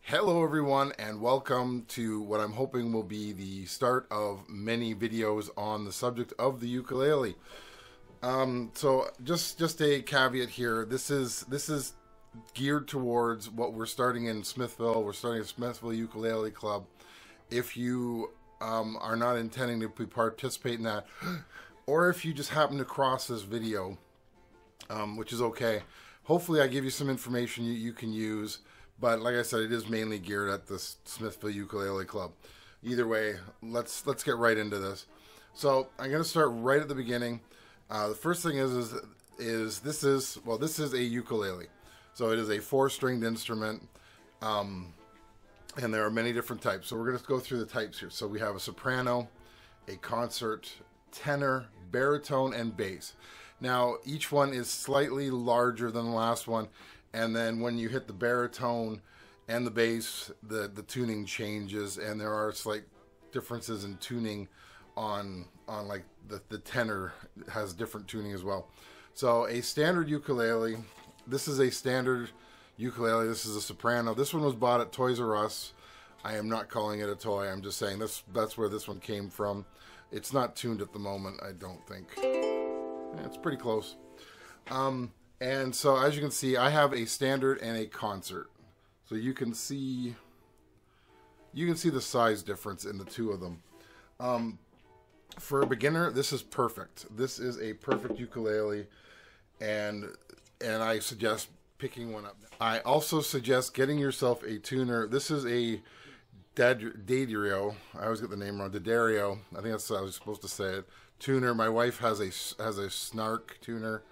Hello everyone, and welcome to what I'm hoping will be the start of many videos on the subject of the ukulele. So just a caveat here. This is geared towards what we're starting in Smithville. We're starting a Smithville Ukulele Club. If you are not intending to participate in that, or if you just happen to cross this video, which is okay. Hopefully I give you some information you can use. But like I said, it is mainly geared at the Smithville Ukulele Club. Either way, let's get right into this. So I'm going to start right at the beginning. The first thing is this is a ukulele. So it is a 4-stringed instrument, and there are many different types. So we're going to go through the types here. So we have a soprano, a concert, tenor, baritone, and bass. Now each one is slightly larger than the last one. And then when you hit the baritone and the bass, the tuning changes, and there are slight differences in tuning on like the tenor has different tuning as well. So a standard ukulele, this is a standard ukulele, this is a soprano. This one was bought at Toys R Us. I am not calling it a toy, I'm just saying that's where this one came from. It's not tuned at the moment, I don't think. It's pretty close. And so as you can see, I have a standard and a concert. So you can see the size difference in the two of them. For a beginner, this is perfect. This is a perfect ukulele, and I suggest picking one up. I also suggest getting yourself a tuner. This is a D'Addario. I always get the name wrong. D'Addario. I think that's how I was supposed to say it. Tuner. My wife has a Snark tuner.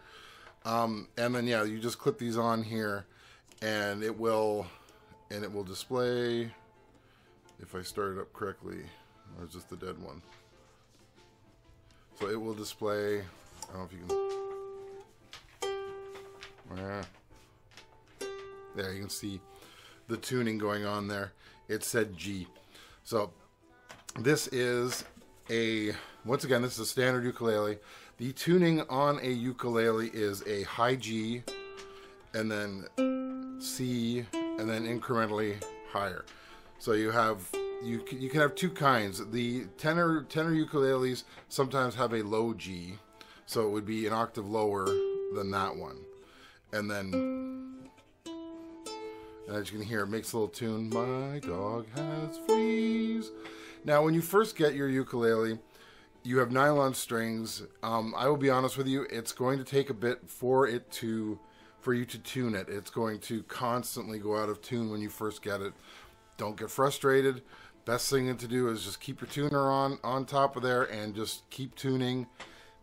And then yeah, you just clip these on here, and it will display. If I start it up correctly, or is this the dead one? So it will display. I don't know if you can. There you can see the tuning going on there. It said G. So this is once again, this is a standard ukulele. The tuning on a ukulele is a high G, and then C, and then incrementally higher. So you can have two kinds. The tenor ukuleles sometimes have a low G, so it would be an octave lower than that one. And then, as you can hear, it makes a little tune. My dog has fleas. Now, when you first get your ukulele, you have nylon strings. I will be honest with you, it's going to take a bit for you to tune it. It's going to constantly go out of tune when you first get it. Don't get frustrated. Best thing to do is just keep your tuner on top of there and just keep tuning.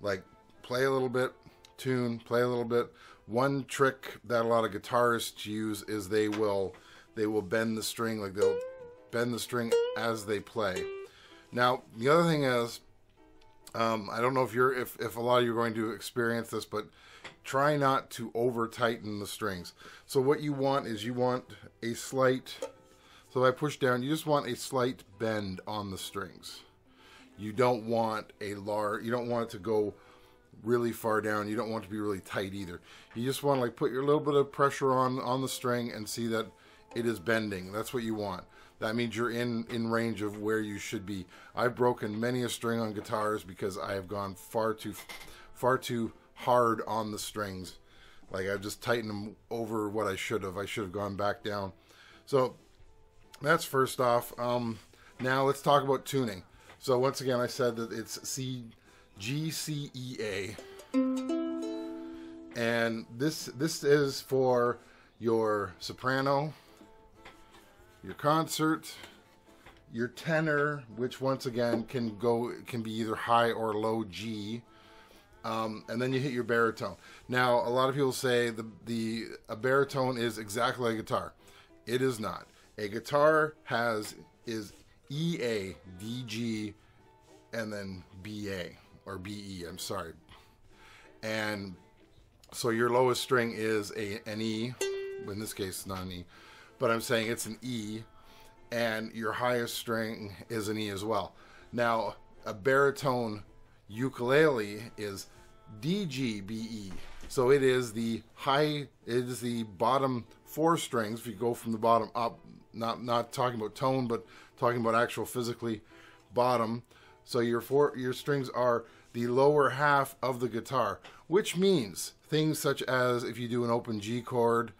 Like, play a little bit, tune, play a little bit. One trick that a lot of guitarists use is they will bend the string, like they'll bend the string as they play. Now, the other thing is, I don't know if a lot of you are going to experience this, but try not to over tighten the strings. So what you want is a slight, so if I push down, you just want a slight bend on the strings. You don't want you don't want it to go really far down. You don't want it to be really tight either. You just want to like put your little bit of pressure on the string and see that it is bending. That's what you want. That means you're in range of where you should be. I've broken many a string on guitars because I have gone far too hard on the strings. Like I've just tightened them over what I should have. I should have gone back down. So that's first off. Now let's talk about tuning. So once again, I said that it's G, C, E, A. And this is for your soprano, your concert, your tenor, which once again can be either high or low G, and then you hit your baritone. Now, a lot of people say a baritone is exactly like a guitar. It is not. A guitar is E A D G, and then B A or B E. I'm sorry. And so your lowest string is an E. In this case, it's not an E. But I'm saying it's an E, and your highest string is an E as well. Now, a baritone ukulele is D, G, B, E. So it is the bottom 4 strings. If you go from the bottom up, not talking about tone, but talking about actual physically bottom. So your strings are the lower half of the guitar, which means things such as if you do an open G chord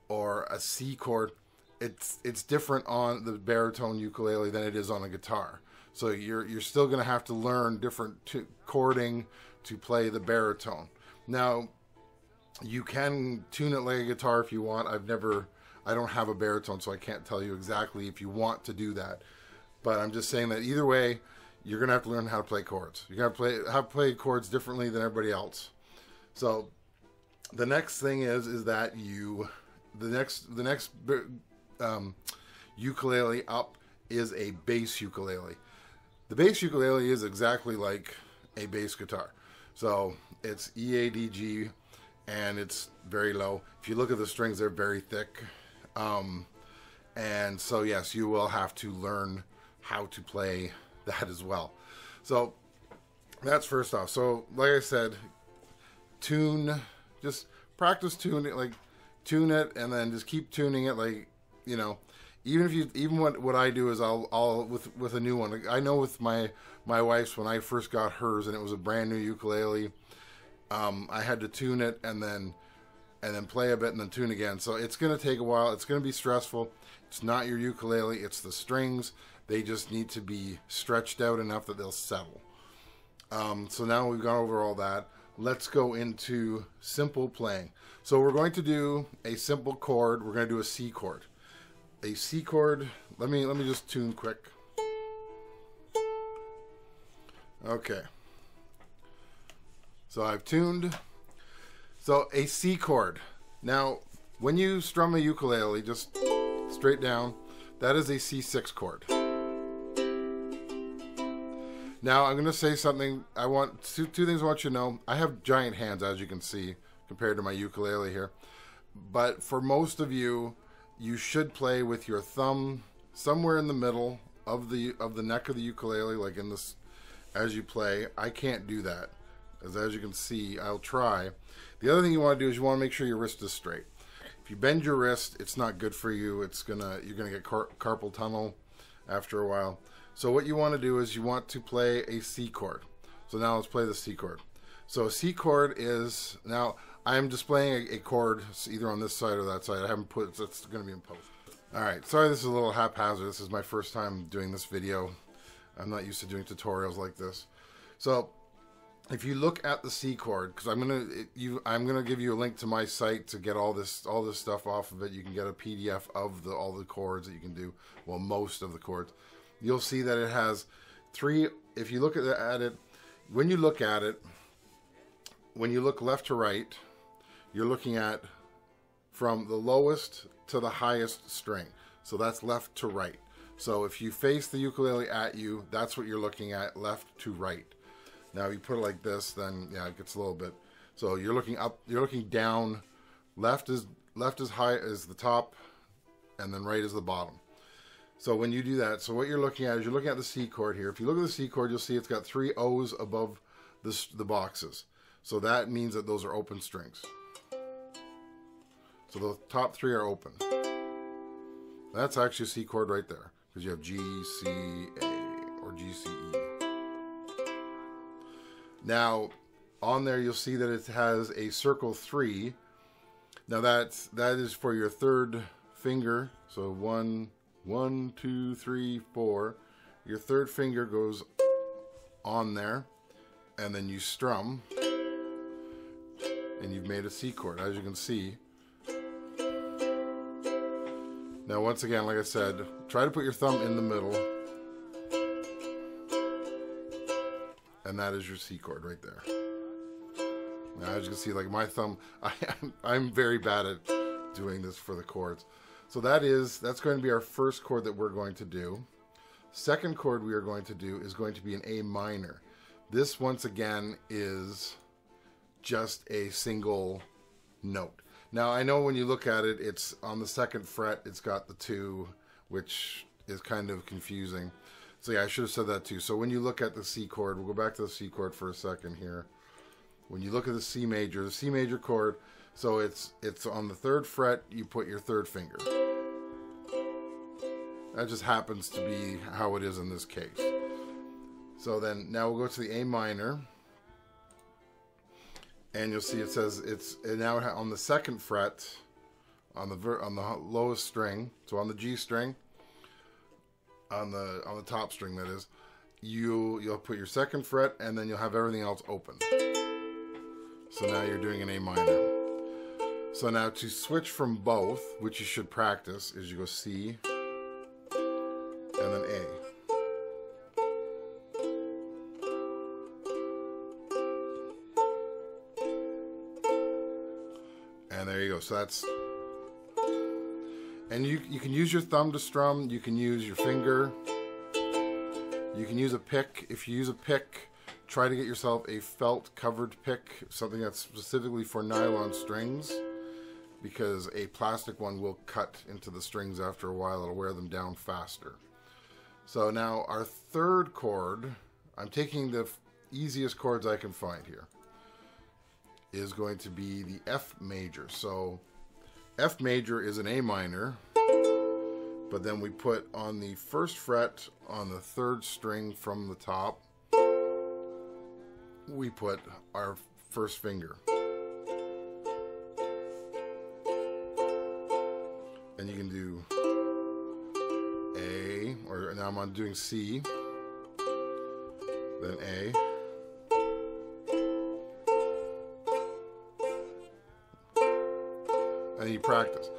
or a C chord, it's different on the baritone ukulele than it is on a guitar. So you're still going to have to learn different chording to play the baritone. Now, you can tune it like a guitar if you want. I don't have a baritone, so I can't tell you exactly if you want to do that. But I'm just saying that either way, you're going to have to learn how to play chords. You're going to have to play chords differently than everybody else. So the next thing is that the next ukulele up is a bass ukulele. The bass ukulele is exactly like a bass guitar. So it's E-A-D-G, and it's very low. If you look at the strings, they're very thick. And so, yes, you will have to learn how to play that as well. So that's first off. So like I said, just practice tuning it, like tune it, and then just keep tuning it, like, you know, even what I do is I'll with a new one. I know with my wife's, when I first got hers and it was a brand new ukulele, I had to tune it and then play a bit and then tune again. So it's going to take a while. It's going to be stressful. It's not your ukulele. It's the strings. They just need to be stretched out enough that they'll settle. So now we've gone over all that. Let's go into simple playing. So we're going to do a simple chord. We're going to do a C chord. A C chord. Let me just tune quick. Okay. So I've tuned. So a C chord. Now, when you strum a ukulele, just straight down, that is a C6 chord. Now, I'm going to say something. I want two things I want you to know. I have giant hands, as you can see, compared to my ukulele here. But for most of you, you should play with your thumb somewhere in the middle of the neck of the ukulele, like in this, as you play. I can't do that. As you can see, I'll try. The other thing you want to do is you want to make sure your wrist is straight. If you bend your wrist, it's not good for you. You're gonna get carpal tunnel after a while. So what you want to do is you want to play a C chord. So now let's play the C chord. So a C chord is, now I am displaying a chord either on this side or that side. I haven't put, so it's going to be in post. Alright, sorry this is a little haphazard. This is my first time doing this video. I'm not used to doing tutorials like this. So if you look at the C chord, because I'm gonna give you a link to my site to get all this stuff off of it. You can get a PDF of all the chords that you can do. Well, most of the chords. You'll see that it has three. If you look at it, when you look left to right, you're looking at from the lowest to the highest string. So that's left to right. So if you face the ukulele at you, that's what you're looking at, left to right. Now if you put it like this, then yeah, it gets a little bit. So you're looking up, you're looking down. Left is high as the top, and then right is the bottom. So when you do that, so what you're looking at is you're looking at the C chord here. If you look at the C chord, you'll see it's got 3 O's above the boxes. So that means that those are open strings. So the top 3 are open. That's actually a C chord right there, because you have G, C, A, or G, C, E. Now, on there you'll see that it has a circle 3. Now that is for your third finger. So 1, 2, 3, 4. Your third finger goes on there, and then you strum, and you've made a C chord, as you can see. Now, once again, like I said, try to put your thumb in the middle, and that is your C chord right there. Now, as you can see, like my thumb, I'm very bad at doing this for the chords. So that's going to be our first chord that we're going to do. Second chord we are going to do is going to be an A minor. This, once again, is just a single note. Now, I know when you look at it, it's on the 2nd fret, it's got the 2, which is kind of confusing. So yeah, I should have said that too. So when you look at the C chord, we'll go back to the C chord for a second here. When you look at the C major chord, so it's on the 3rd fret, you put your 3rd finger. That just happens to be how it is in this case. So then now we'll go to the A minor, and you'll see it says it's now on the 2nd fret on the lowest string, so on the G string, on the top string that is, you'll put your 2nd fret, and then you'll have everything else open. So now you're doing an A minor. So now to switch from both, which you should practice, is you go C and then A. And there you go. So that's, and you can use your thumb to strum, you can use your finger, you can use a pick. If you use a pick, try to get yourself a felt covered pick, something that's specifically for nylon strings, because a plastic one will cut into the strings after a while. It'll wear them down faster. So now our 3rd chord, I'm taking the easiest chords I can find here, is going to be the F major. So F major is an A minor, but then we put on the 1st fret on the 3rd string from the top, we put our 1st finger. And you can do A, or now I'm doing C, then A, and you practice.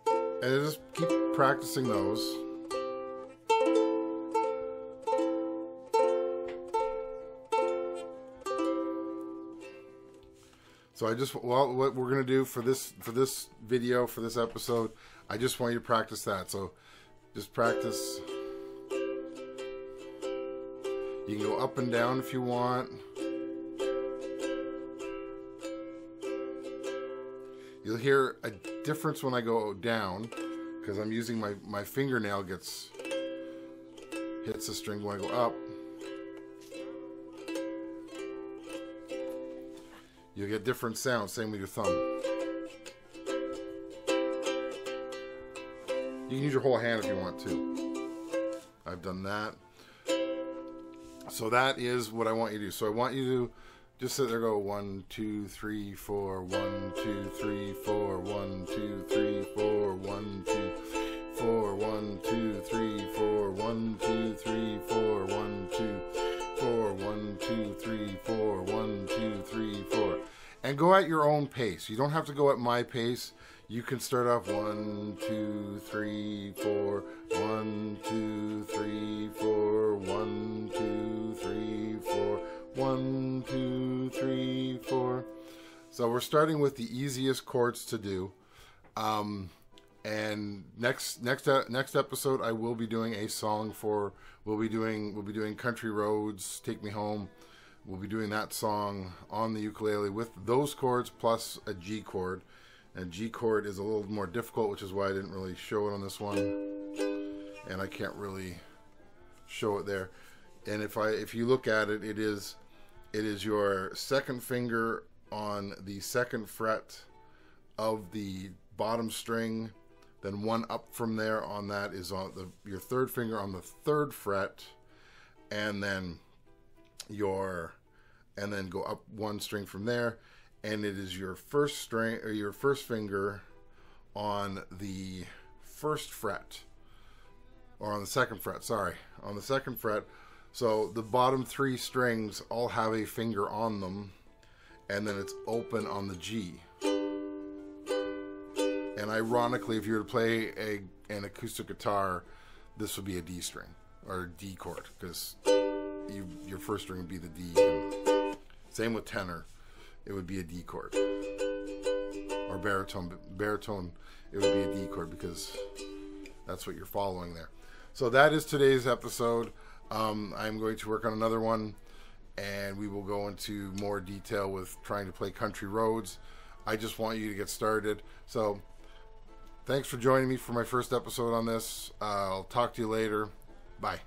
And you just keep practicing those. So what we're going to do for this video, for this episode, I just want you to practice that. So just practice. You can go up and down if you want. You'll hear a difference when I go down, because I'm using my fingernail hits the string. When I go up, you'll get different sounds. Same with your thumb. You can use your whole hand if you want to. I've done that. So that is what I want you to do. So I want you to just sit there, go 1, 2, 3, 4, 1, 2, 3, 4, 1, 2, 3, 4, 1, 2, 4, 1, 2, 3, 4, 1, 2, 3, 4, 1, 2, 4, 1, 2, 3, 4, 1, 2, 3, 4. And go at your own pace. You don't have to go at my pace. You can start off 1, 2, 3, 4, 1, 2, 3, 4, 1, 2, 3, 4, 1, 2, 3, 4. So we're starting with the easiest chords to do. And next episode, I will be doing a song for. We'll be doing Country Roads, Take Me Home. We'll be doing that song on the ukulele with those chords plus a G chord. And G chord is a little more difficult, which is why I didn't really show it on this one. And I can't really show it there. And if you look at it, it is your 2nd finger on the 2nd fret of the bottom string. Then 1 up from there on that is on your 3rd finger on the 3rd fret, and then go up 1 string from there, and it is your 1st string or your 1st finger on the 1st fret, or on the 2nd fret. Sorry, on the 2nd fret. So the bottom 3 strings all have a finger on them, and then it's open on the G. And ironically, if you were to play an acoustic guitar, this would be a D string, or a D chord, because your 1st string would be the D. Same with tenor, it would be a D chord. Or baritone, it would be a D chord, because that's what you're following there. So that is today's episode. I'm going to work on another one, and we will go into more detail with trying to play Country Roads. I just want you to get started. So thanks for joining me for my first episode on this. I'll talk to you later. Bye.